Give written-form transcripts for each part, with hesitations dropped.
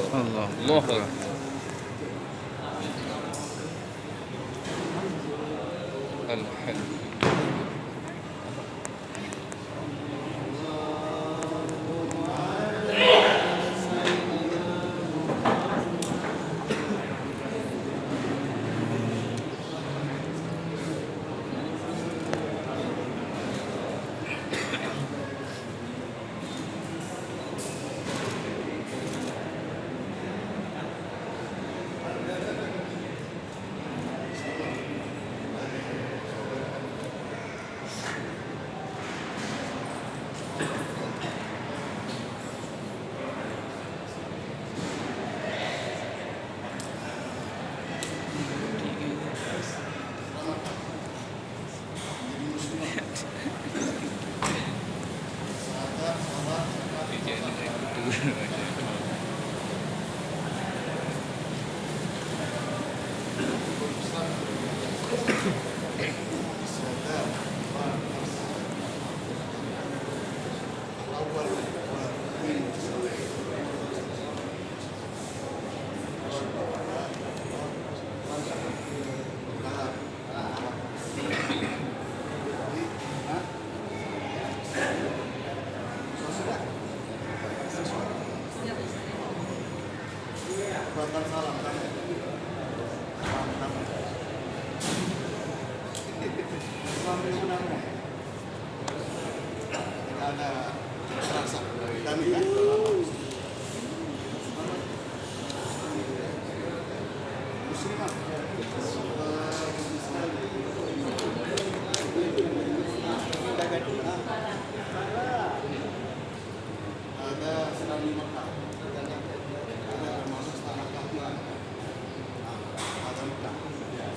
Allah. Allahu Akbar. Akbar.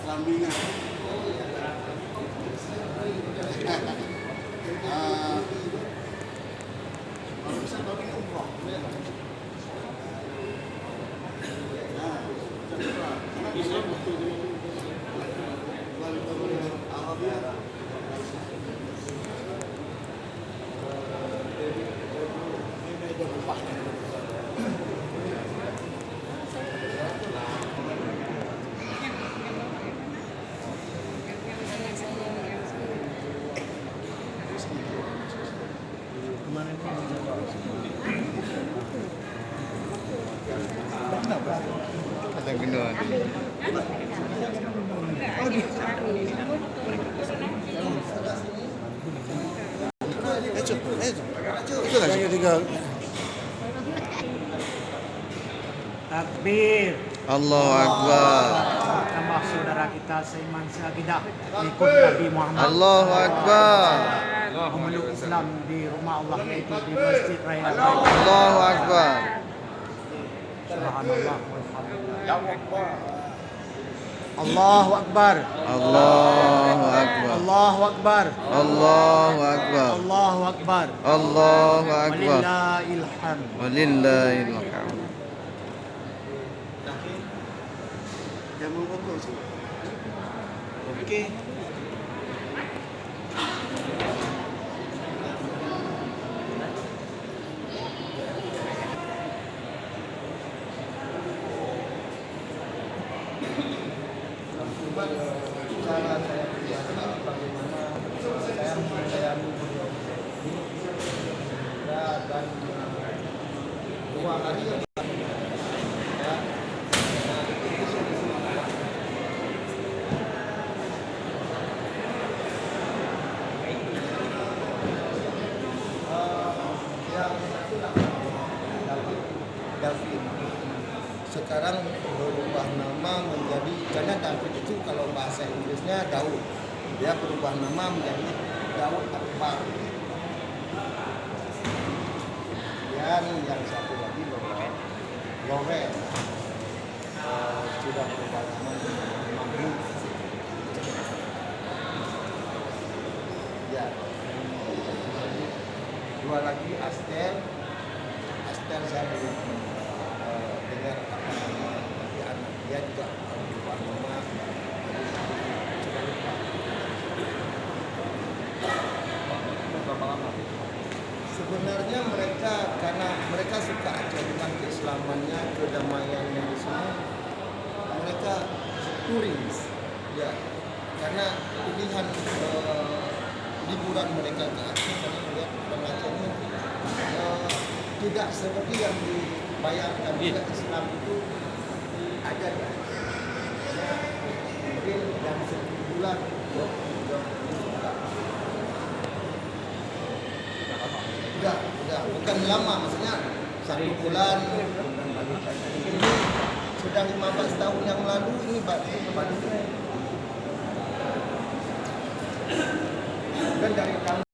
Alhamdulillah. Ada gunaan. Itu lagi tinggal. Takbir. Allahu Akbar. Tambah saudara kita seiman seakidah ikut Nabi Muhammad. Allahu Akbar. Memeluk Islam di rumah Allah yaitu di Masjid Raya Al-Bait. Allahu Akbar. Subhanallah walhamdulillah. Allahu Akbar. Allahu Akbar. Allahu Akbar. Allahu Akbar. Allahu Akbar. Allahu Akbar. Walillahil hamd. Walillahil hamd. Okey. David. Sekarang berubah nama menjadi, karena David itu kalau bahasa Inggrisnya Daud, dia berubah nama menjadi Daud Akbar. Dan yang satu lagi Loren sudah berubah nama menjadi Mahmud. Ya, dua lagi Aster saya belum dengar apa nama tapi anak dia juga berubah nama berapa lama? Sebenarnya mereka karena mereka suka aja dengan keislamannya, kedamaiannya di sini. Mereka touring, ya, karena pilihan liburan mereka ke Aceh karena melihat orang Aceh ini tidak seperti yang dibayangkan. Juga Islam itu ada ya. Karena mungkin yang 10 bulan udah bukan lama, maksudnya 1 bulan. Ini sudah 15 tahun yang lalu ini baru dan dari tahun